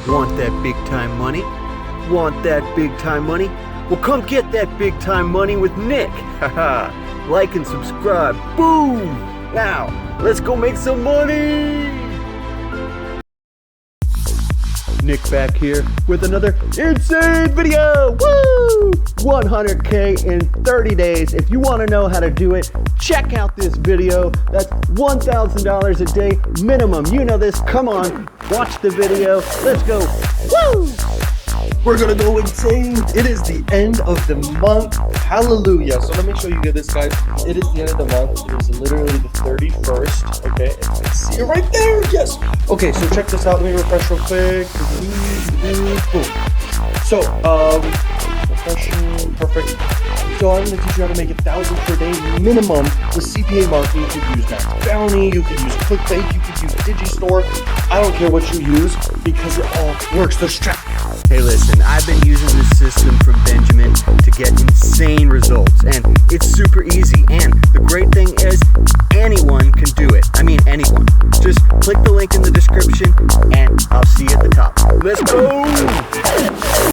Want that big time money? Want that big time money? Well, come get that big time money with Nick. Haha. Like and subscribe. Boom! Now, let's go make some money! Nick back here with another insane video! Woo! 100K in 30 days. If you want to know how to do it, check out this video. That's $1,000 a day minimum. You know this. Come on, watch the video. Let's go. Woo! We're gonna go insane. It is the end of the month. Hallelujah. So let me show you guys, It is the end of the month. It is literally the 31st. Okay, I see it right there. Yes. Okay, so check this out. Let me refresh real quick. Boom. So, refreshing. Perfect. So I'm gonna teach you how to make 1,000 per day minimum with CPA marketing. You could use Max Bounty, you could use ClickBank, you could use Digistore. I don't care what you use because it all works. The strap. Hey listen, I've been using this system from Benjamin to get insane results, and it's super easy, and the great thing is anyone can do it. I mean anyone. Just click the link in the description and I'll see you at the top. Let's go!